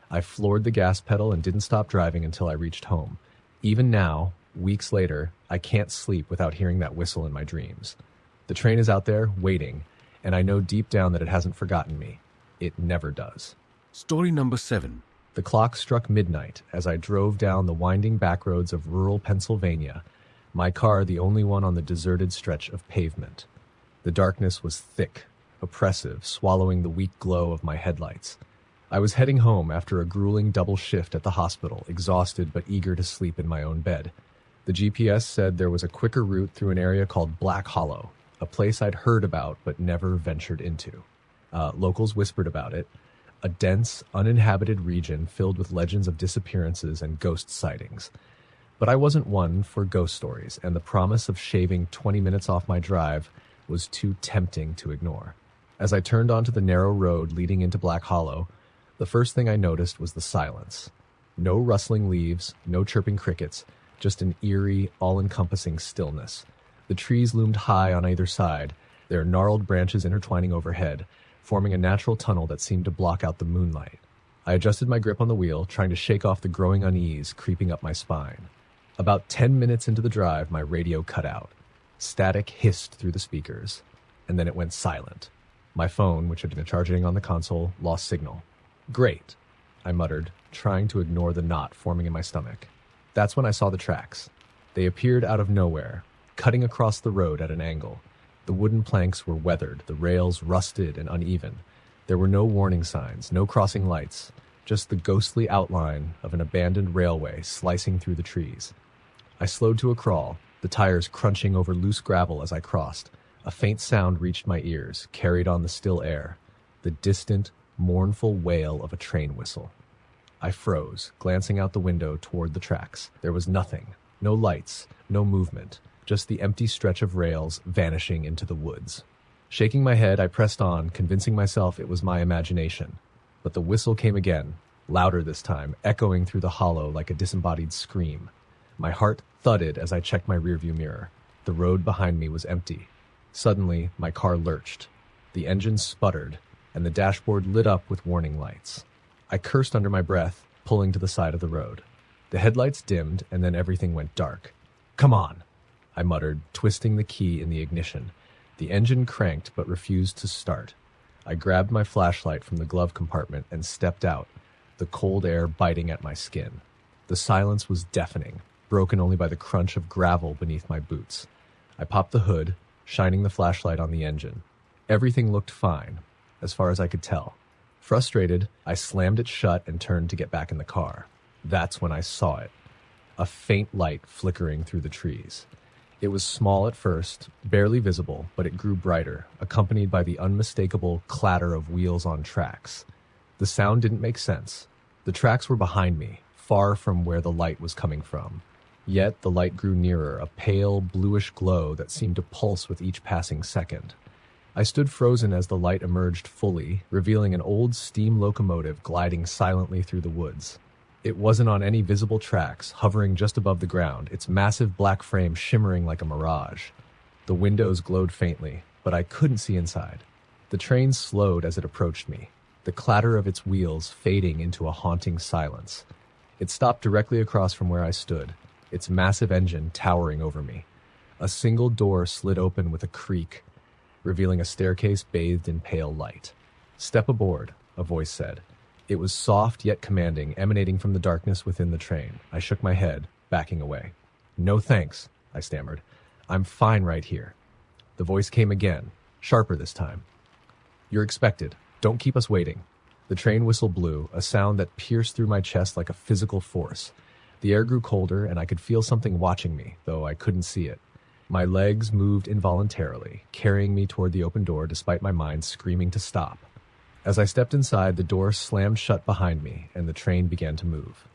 I floored the gas pedal and didn't stop driving until I reached home. Even now, weeks later, I can't sleep without hearing that whistle in my dreams. The train is out there, waiting, and I know deep down that it hasn't forgotten me. It never does. Story number 7. The clock struck midnight as I drove down the winding backroads of rural Pennsylvania, my car the only one on the deserted stretch of pavement. The darkness was thick, oppressive, swallowing the weak glow of my headlights. I was heading home after a grueling double shift at the hospital, exhausted but eager to sleep in my own bed. The GPS said there was a quicker route through an area called Black Hollow, a place I'd heard about but never ventured into. Locals whispered about it, a dense, uninhabited region filled with legends of disappearances and ghost sightings. But I wasn't one for ghost stories, and the promise of shaving 20 minutes off my drive was too tempting to ignore. As I turned onto the narrow road leading into Black Hollow, the first thing I noticed was the silence. No rustling leaves, no chirping crickets, just an eerie, all-encompassing stillness. The trees loomed high on either side, their gnarled branches intertwining overhead, forming a natural tunnel that seemed to block out the moonlight. I adjusted my grip on the wheel, trying to shake off the growing unease creeping up my spine. About 10 minutes into the drive, my radio cut out. Static hissed through the speakers, and then it went silent. My phone, which had been charging on the console, lost signal. "Great," I muttered, trying to ignore the knot forming in my stomach. That's when I saw the tracks. They appeared out of nowhere, cutting across the road at an angle. The wooden planks were weathered, the rails rusted and uneven. There were no warning signs, no crossing lights, just the ghostly outline of an abandoned railway slicing through the trees. I slowed to a crawl, the tires crunching over loose gravel as I crossed. A faint sound reached my ears, carried on the still air. The distant, mournful wail of a train whistle. I froze, glancing out the window toward the tracks. There was nothing, no lights, no movement, just the empty stretch of rails vanishing into the woods. Shaking my head, I pressed on, convincing myself it was my imagination. But the whistle came again, louder this time, echoing through the hollow like a disembodied scream. My heart thudded as I checked my rearview mirror. The road behind me was empty. Suddenly, my car lurched. The engine sputtered, and the dashboard lit up with warning lights. I cursed under my breath, pulling to the side of the road. The headlights dimmed, and then everything went dark. "Come on," I muttered, twisting the key in the ignition. The engine cranked but refused to start. I grabbed my flashlight from the glove compartment and stepped out, the cold air biting at my skin. The silence was deafening, broken only by the crunch of gravel beneath my boots. I popped the hood, shining the flashlight on the engine. Everything looked fine, as far as I could tell. Frustrated, I slammed it shut and turned to get back in the car. That's when I saw it. A faint light flickering through the trees. It was small at first, barely visible, but it grew brighter, accompanied by the unmistakable clatter of wheels on tracks. The sound didn't make sense. The tracks were behind me, far from where the light was coming from. Yet the light grew nearer, a pale, bluish glow that seemed to pulse with each passing second. I stood frozen as the light emerged fully, revealing an old steam locomotive gliding silently through the woods. It wasn't on any visible tracks, hovering just above the ground, its massive black frame shimmering like a mirage. The windows glowed faintly, but I couldn't see inside. The train slowed as it approached me, the clatter of its wheels fading into a haunting silence. It stopped directly across from where I stood, its massive engine towering over me. A single door slid open with a creak, revealing a staircase bathed in pale light. "Step aboard," a voice said. It was soft yet commanding, emanating from the darkness within the train. I shook my head, backing away. "No thanks," I stammered. "I'm fine right here." The voice came again, sharper this time. "You're expected. Don't keep us waiting." The train whistle blew, a sound that pierced through my chest like a physical force. The air grew colder, and I could feel something watching me, though I couldn't see it. My legs moved involuntarily, carrying me toward the open door despite my mind screaming to stop. As I stepped inside, the door slammed shut behind me, and the train began to move.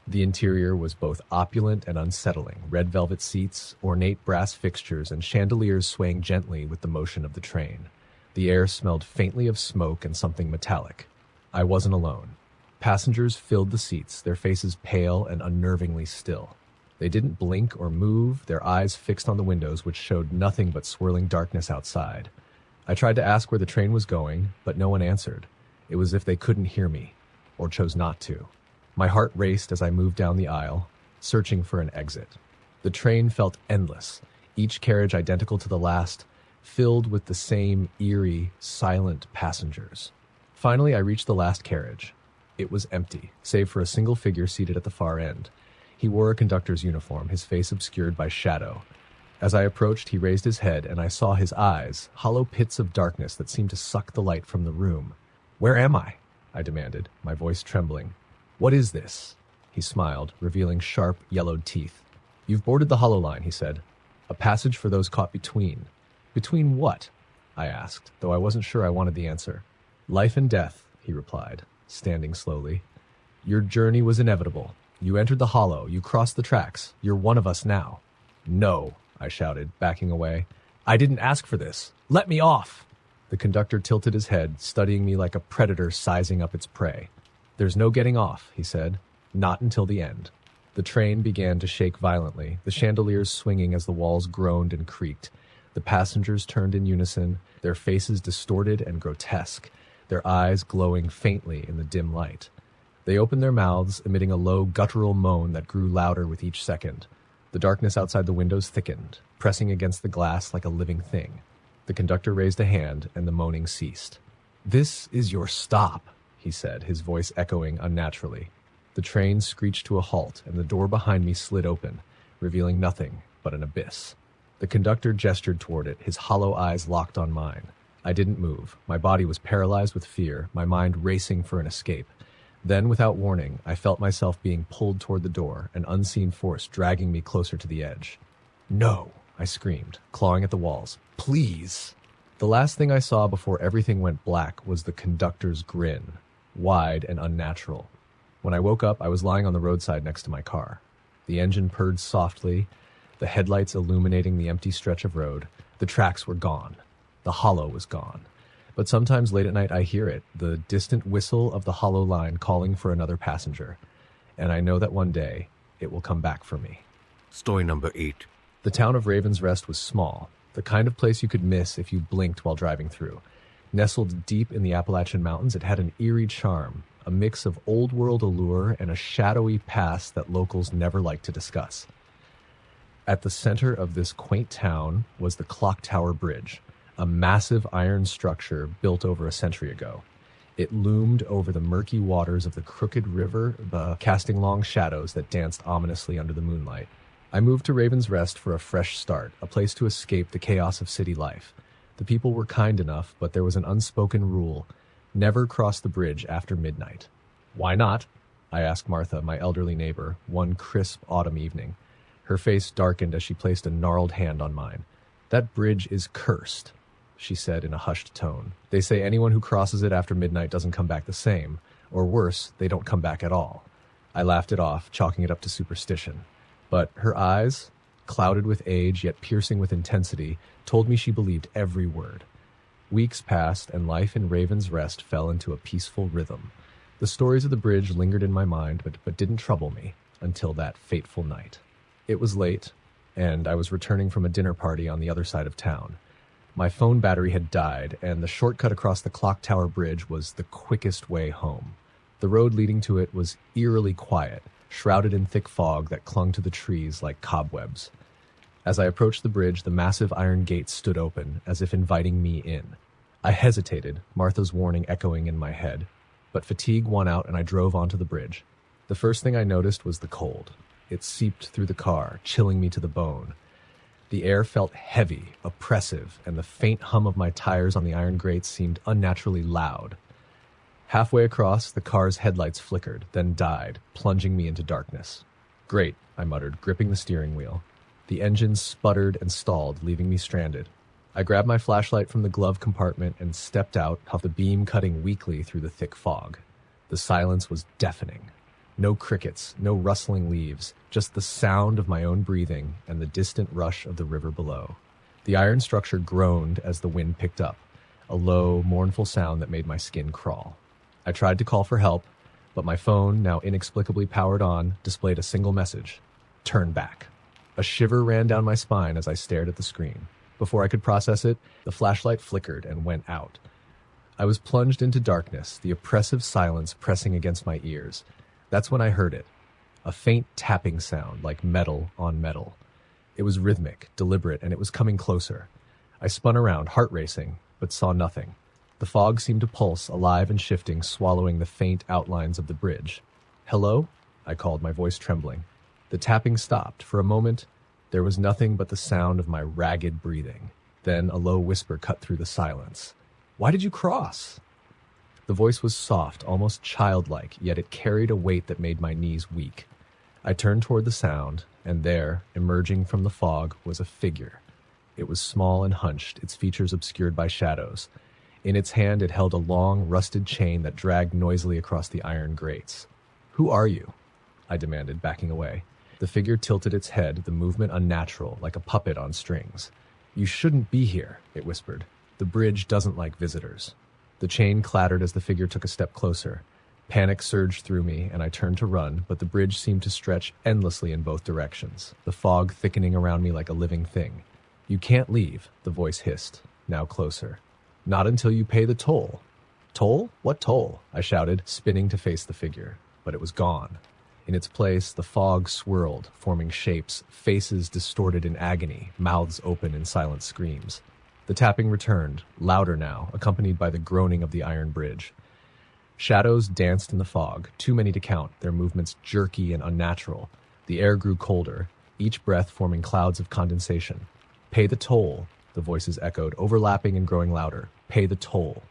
The interior was both opulent and unsettling, red velvet seats, ornate brass fixtures, and chandeliers swaying gently with the motion of the train. The air smelled faintly of smoke and something metallic. I wasn't alone. Passengers filled the seats, their faces pale and unnervingly still. They didn't blink or move, their eyes fixed on the windows, which showed nothing but swirling darkness outside. I tried to ask where the train was going, but no one answered. It was as if they couldn't hear me, or chose not to. My heart raced as I moved down the aisle, searching for an exit. The train felt endless, each carriage identical to the last, filled with the same eerie, silent passengers. Finally, I reached the last carriage. It was empty, save for a single figure seated at the far end. He wore a conductor's uniform, his face obscured by shadow. As I approached, he raised his head, and I saw his eyes, hollow pits of darkness that seemed to suck the light from the room. "Where am I?" I demanded, my voice trembling. "What is this?" He smiled, revealing sharp, yellowed teeth. "You've boarded the hollow line," he said. "A passage for those caught between." "Between what?" I asked, though I wasn't sure I wanted the answer. "Life and death," he replied, standing slowly. "Your journey was inevitable. You entered the hollow, you crossed the tracks. You're one of us now." "No," I shouted, backing away. "I didn't ask for this. Let me off!" The conductor tilted his head, studying me like a predator sizing up its prey. "There's no getting off," he said. "Not until the end." The train began to shake violently, the chandeliers swinging as the walls groaned and creaked. The passengers turned in unison, their faces distorted and grotesque, their eyes glowing faintly in the dim light. They opened their mouths, emitting a low, guttural moan that grew louder with each second. The darkness outside the windows thickened, pressing against the glass like a living thing. The conductor raised a hand, and the moaning ceased. "This is your stop," he said, his voice echoing unnaturally. The train screeched to a halt, and the door behind me slid open, revealing nothing but an abyss. The conductor gestured toward it, his hollow eyes locked on mine. I didn't move. My body was paralyzed with fear, my mind racing for an escape. Then, without warning, I felt myself being pulled toward the door, an unseen force dragging me closer to the edge. "No!" I screamed, clawing at the walls. "Please!" The last thing I saw before everything went black was the conductor's grin, wide and unnatural. When I woke up, I was lying on the roadside next to my car. The engine purred softly, the headlights illuminating the empty stretch of road. The tracks were gone. The hollow was gone. But sometimes late at night I hear it, the distant whistle of the hollow line calling for another passenger. And I know that one day it will come back for me. Story number 8. The town of Raven's Rest was small, the kind of place you could miss if you blinked while driving through. Nestled deep in the Appalachian Mountains, it had an eerie charm, a mix of old-world allure and a shadowy past that locals never liked to discuss. At the center of this quaint town was the Clock Tower Bridge, a massive iron structure built over a century ago. It loomed over the murky waters of the crooked river, casting long shadows that danced ominously under the moonlight. I moved to Raven's Rest for a fresh start, a place to escape the chaos of city life. The people were kind enough, but there was an unspoken rule: never cross the bridge after midnight. "Why not?" I asked Martha, my elderly neighbor, one crisp autumn evening. Her face darkened as she placed a gnarled hand on mine. "That bridge is cursed," she said in a hushed tone. "They say anyone who crosses it after midnight doesn't come back the same, or worse, they don't come back at all." I laughed it off, chalking it up to superstition. But her eyes, clouded with age yet piercing with intensity, told me she believed every word. Weeks passed, and life in Raven's Rest fell into a peaceful rhythm. The stories of the bridge lingered in my mind, but didn't trouble me until that fateful night. It was late, and I was returning from a dinner party on the other side of town. My phone battery had died, and the shortcut across the Clock Tower Bridge was the quickest way home. The road leading to it was eerily quiet, shrouded in thick fog that clung to the trees like cobwebs. As I approached the bridge, the massive iron gates stood open, as if inviting me in. I hesitated, Martha's warning echoing in my head. but fatigue won out and I drove onto the bridge. The first thing I noticed was the cold. It seeped through the car, chilling me to the bone. The air felt heavy, oppressive, and the faint hum of my tires on the iron grates seemed unnaturally loud. Halfway across, the car's headlights flickered, then died, plunging me into darkness. "Great," I muttered, gripping the steering wheel. The engine sputtered and stalled, leaving me stranded. I grabbed my flashlight from the glove compartment and stepped out, the beam cutting weakly through the thick fog. The silence was deafening. No crickets, no rustling leaves, just the sound of my own breathing and the distant rush of the river below. The iron structure groaned as the wind picked up, a low, mournful sound that made my skin crawl. I tried to call for help, but my phone, now inexplicably powered on, displayed a single message: "Turn back." A shiver ran down my spine as I stared at the screen. Before I could process it, the flashlight flickered and went out. I was plunged into darkness, the oppressive silence pressing against my ears. That's when I heard it, a faint tapping sound like metal on metal. It was rhythmic, deliberate, and it was coming closer. I spun around, heart racing, but saw nothing. The fog seemed to pulse, alive and shifting, swallowing the faint outlines of the bridge. "Hello?" I called, my voice trembling. The tapping stopped. For a moment, there was nothing but the sound of my ragged breathing. Then a low whisper cut through the silence. "Why did you cross?" The voice was soft, almost childlike, yet it carried a weight that made my knees weak. I turned toward the sound, and there, emerging from the fog, was a figure. It was small and hunched, its features obscured by shadows. In its hand it held a long, rusted chain that dragged noisily across the iron grates. "Who are you?" I demanded, backing away. The figure tilted its head, the movement unnatural, like a puppet on strings. "You shouldn't be here," it whispered. "The bridge doesn't like visitors." The chain clattered as the figure took a step closer. Panic surged through me, and I turned to run, but the bridge seemed to stretch endlessly in both directions, the fog thickening around me like a living thing. "You can't leave," the voice hissed, now closer. "Not until you pay the toll." "Toll? What toll?" I shouted, spinning to face the figure. But it was gone. In its place, the fog swirled, forming shapes, faces distorted in agony, mouths open in silent screams. The tapping returned, louder now, accompanied by the groaning of the iron bridge. Shadows danced in the fog, too many to count, their movements jerky and unnatural. The air grew colder, each breath forming clouds of condensation. "Pay the toll," the voices echoed, overlapping and growing louder. "Pay the toll."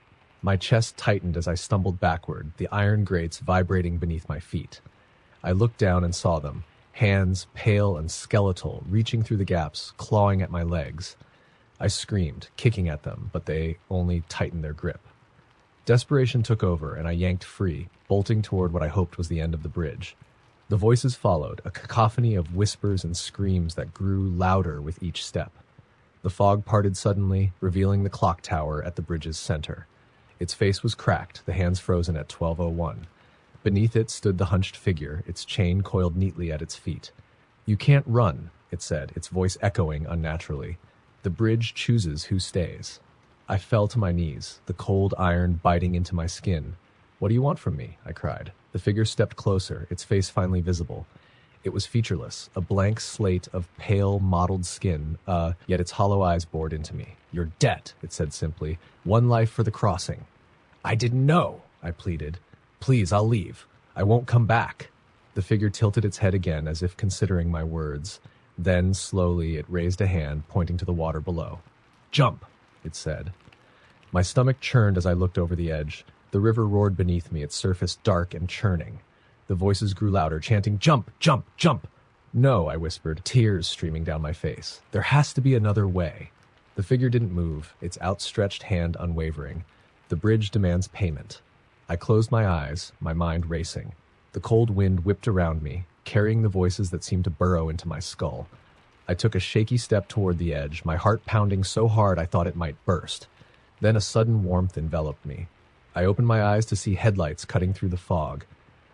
My chest tightened as I stumbled backward, the iron grates vibrating beneath my feet. I looked down and saw them, hands pale and skeletal, reaching through the gaps, clawing at my legs. I screamed, kicking at them, but they only tightened their grip. Desperation took over, and I yanked free, bolting toward what I hoped was the end of the bridge. The voices followed, a cacophony of whispers and screams that grew louder with each step. The fog parted suddenly, revealing the clock tower at the bridge's center. Its face was cracked, the hands frozen at 12:01. Beneath it stood the hunched figure, its chain coiled neatly at its feet. "You can't run," it said, its voice echoing unnaturally. "The bridge chooses who stays." I fell to my knees, the cold iron biting into my skin. "What do you want from me?" I cried. The figure stepped closer, its face finally visible. It was featureless, a blank slate of pale, mottled skin, yet its hollow eyes bored into me. "Your debt," it said simply. "One life for the crossing." "I didn't know," I pleaded. "Please, I'll leave. I won't come back." The figure tilted its head again as if considering my words. Then, slowly, it raised a hand, pointing to the water below. "Jump," it said. My stomach churned as I looked over the edge. The river roared beneath me, its surface dark and churning. The voices grew louder, chanting, "Jump, jump, jump!" "No," I whispered, tears streaming down my face. "There has to be another way." The figure didn't move, its outstretched hand unwavering. "The bridge demands payment." I closed my eyes, my mind racing. The cold wind whipped around me, carrying the voices that seemed to burrow into my skull. I took a shaky step toward the edge, my heart pounding so hard I thought it might burst. Then a sudden warmth enveloped me. I opened my eyes to see headlights cutting through the fog.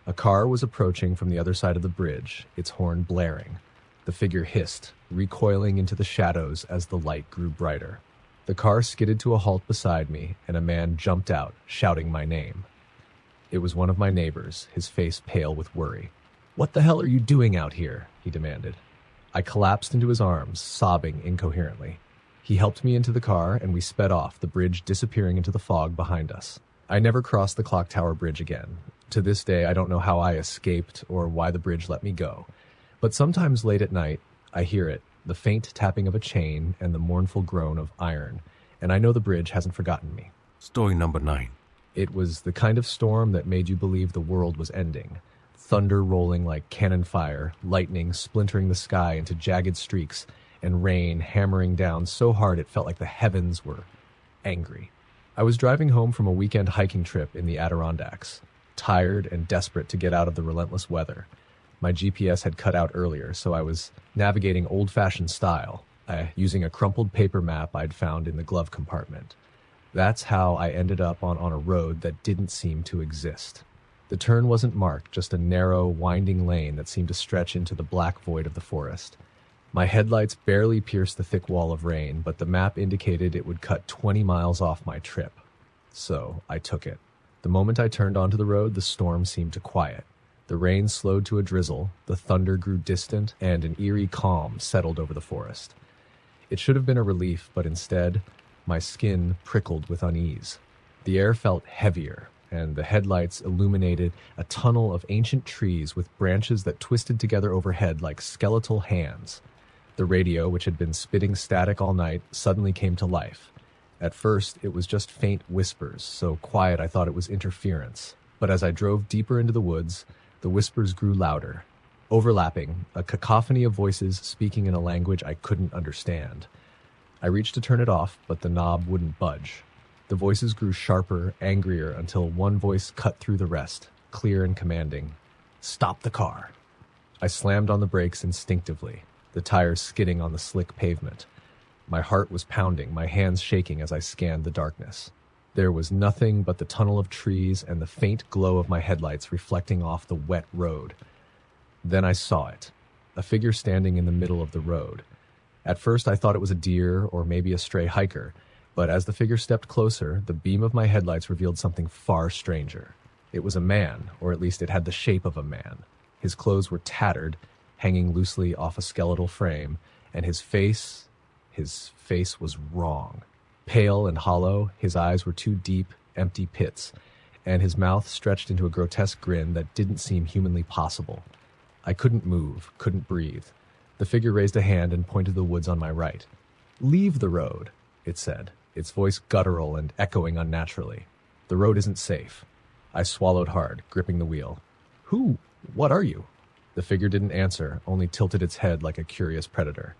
A car was approaching from the other side of the bridge, its horn blaring. The figure hissed, recoiling into the shadows as the light grew brighter. The car skidded to a halt beside me, and a man jumped out, shouting my name. It was one of my neighbors, his face pale with worry. "What the hell are you doing out here?" he demanded. I collapsed into his arms, sobbing incoherently. He helped me into the car, and we sped off, the bridge disappearing into the fog behind us. I never crossed the clock tower bridge again. To this day, I don't know how I escaped or why the bridge let me go. But sometimes late at night, I hear it, the faint tapping of a chain and the mournful groan of iron, and I know the bridge hasn't forgotten me. Story number 9. It was the kind of storm that made you believe the world was ending. Thunder rolling like cannon fire, lightning splintering the sky into jagged streaks, and rain hammering down so hard it felt like the heavens were angry. I was driving home from a weekend hiking trip in the Adirondacks, tired and desperate to get out of the relentless weather. My GPS had cut out earlier, so I was navigating old-fashioned style, using a crumpled paper map I'd found in the glove compartment. That's how I ended up on a road that didn't seem to exist. The turn wasn't marked, just a narrow, winding lane that seemed to stretch into the black void of the forest. My headlights barely pierced the thick wall of rain, but the map indicated it would cut 20 miles off my trip. So I took it. The moment I turned onto the road, the storm seemed to quiet. The rain slowed to a drizzle, the thunder grew distant, and an eerie calm settled over the forest. It should have been a relief, but instead, my skin prickled with unease. The air felt heavier, and the headlights illuminated a tunnel of ancient trees with branches that twisted together overhead like skeletal hands. The radio, which had been spitting static all night, suddenly came to life. At first, it was just faint whispers, so quiet I thought it was interference. But as I drove deeper into the woods, the whispers grew louder, overlapping, a cacophony of voices speaking in a language I couldn't understand. I reached to turn it off, but the knob wouldn't budge. The voices grew sharper, angrier, until one voice cut through the rest, clear and commanding. "Stop the car." I slammed on the brakes instinctively, the tires skidding on the slick pavement. My heart was pounding, my hands shaking as I scanned the darkness. There was nothing but the tunnel of trees and the faint glow of my headlights reflecting off the wet road. Then I saw it, a figure standing in the middle of the road. At first I thought it was a deer or maybe a stray hiker, but as the figure stepped closer, the beam of my headlights revealed something far stranger. It was a man, or at least it had the shape of a man. His clothes were tattered, hanging loosely off a skeletal frame, and his face was wrong. Pale and hollow, his eyes were two deep, empty pits, and his mouth stretched into a grotesque grin that didn't seem humanly possible. I couldn't move, couldn't breathe. The figure raised a hand and pointed to the woods on my right. "Leave the road," it said, its voice guttural and echoing unnaturally. "The road isn't safe." I swallowed hard, gripping the wheel. What are you?" The figure didn't answer, only tilted its head like a curious predator.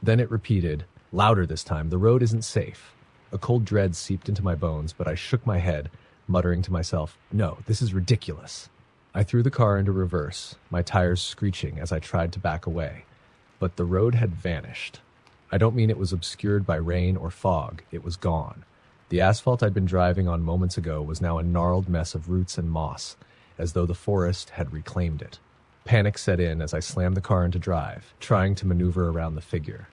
Then it repeated, louder this time, "The road isn't safe." A cold dread seeped into my bones, but I shook my head, muttering to myself, "No, this is ridiculous." I threw the car into reverse, my tires screeching as I tried to back away. But the road had vanished. I don't mean it was obscured by rain or fog, it was gone. The asphalt I'd been driving on moments ago was now a gnarled mess of roots and moss, as though the forest had reclaimed it. Panic set in as I slammed the car into drive, trying to maneuver around the figure.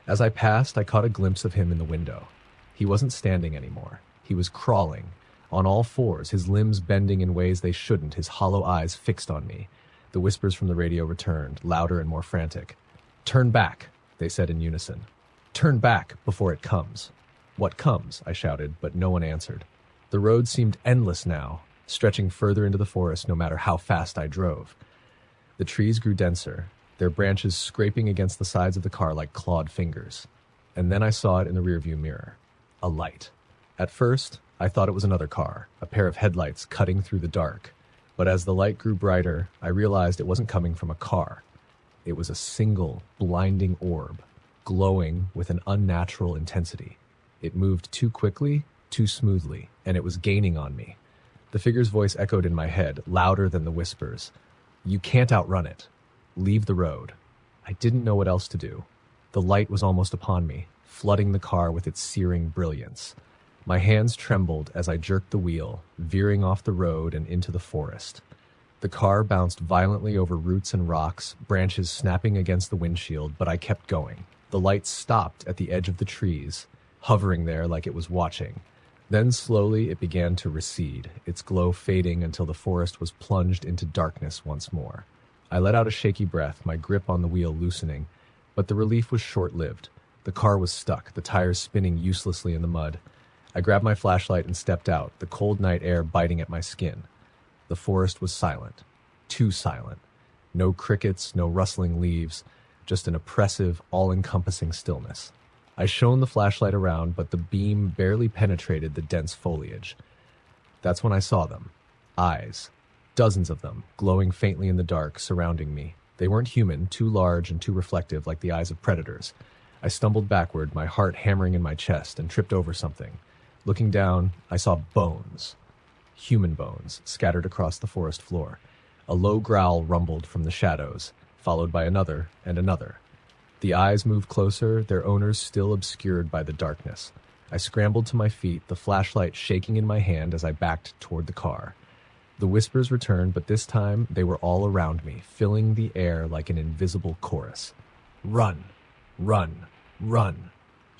As I passed, I caught a glimpse of him in the window. He wasn't standing anymore. He was crawling, on all fours, his limbs bending in ways they shouldn't, his hollow eyes fixed on me. The whispers from the radio returned, louder and more frantic. "Turn back," they said in unison. "Turn back before it comes." "What comes?" I shouted, but no one answered. The road seemed endless now, stretching further into the forest no matter how fast I drove. The trees grew denser, their branches scraping against the sides of the car like clawed fingers. And then I saw it in the rearview mirror. A light. At first, I thought it was another car, a pair of headlights cutting through the dark. But as the light grew brighter, I realized it wasn't coming from a car. It was a single, blinding orb, glowing with an unnatural intensity. It moved too quickly, too smoothly, and it was gaining on me. The figure's voice echoed in my head, louder than the whispers. "You can't outrun it. Leave the road." I didn't know what else to do. The light was almost upon me, flooding the car with its searing brilliance. My hands trembled as I jerked the wheel, veering off the road and into the forest. The car bounced violently over roots and rocks, branches snapping against the windshield, but I kept going. The light stopped at the edge of the trees, hovering there like it was watching. Then slowly it began to recede, its glow fading until the forest was plunged into darkness once more. I let out a shaky breath, my grip on the wheel loosening, but the relief was short-lived. The car was stuck, the tires spinning uselessly in the mud. I grabbed my flashlight and stepped out, the cold night air biting at my skin. The forest was silent. Too silent. No crickets, no rustling leaves, just an oppressive, all-encompassing stillness. I shone the flashlight around, but the beam barely penetrated the dense foliage. That's when I saw them. Eyes. Dozens of them, glowing faintly in the dark, surrounding me. They weren't human, too large and too reflective like the eyes of predators. I stumbled backward, my heart hammering in my chest, and tripped over something. Looking down, I saw bones. Human bones, scattered across the forest floor. A low growl rumbled from the shadows, followed by another and another. The eyes moved closer, their owners still obscured by the darkness. I scrambled to my feet, the flashlight shaking in my hand as I backed toward the car. The whispers returned, but this time they were all around me, filling the air like an invisible chorus. Run! Run! Run!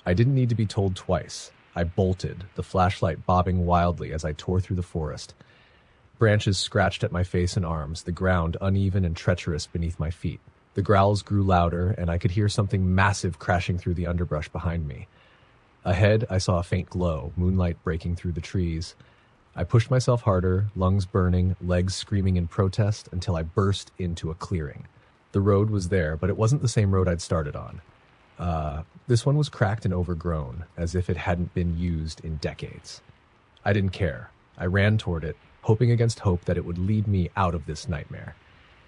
I didn't need to be told twice. I bolted, the flashlight bobbing wildly as I tore through the forest. Branches scratched at my face and arms, the ground uneven and treacherous beneath my feet. The growls grew louder, and I could hear something massive crashing through the underbrush behind me. Ahead, I saw a faint glow, moonlight breaking through the trees. I pushed myself harder, lungs burning, legs screaming in protest, until I burst into a clearing. The road was there, but it wasn't the same road I'd started on. This one was cracked and overgrown, as if it hadn't been used in decades. I didn't care. I ran toward it, hoping against hope that it would lead me out of this nightmare.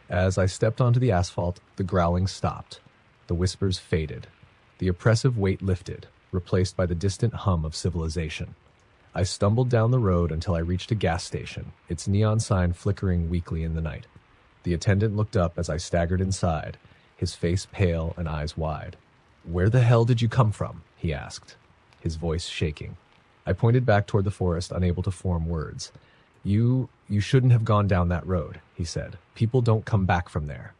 As I stepped onto the asphalt, the growling stopped. The whispers faded. The oppressive weight lifted, replaced by the distant hum of civilization. I stumbled down the road until I reached a gas station, its neon sign flickering weakly in the night. The attendant looked up as I staggered inside, his face pale and eyes wide. "Where the hell did you come from?" he asked, his voice shaking. I pointed back toward the forest, unable to form words. You shouldn't have gone down that road," he said. "People don't come back from there."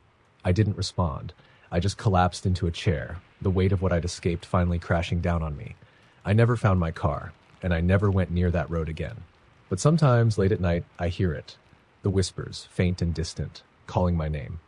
I didn't respond. I just collapsed into a chair, the weight of what I'd escaped finally crashing down on me. I never found my car, and I never went near that road again. But sometimes, late at night, I hear it. The whispers, faint and distant, calling my name.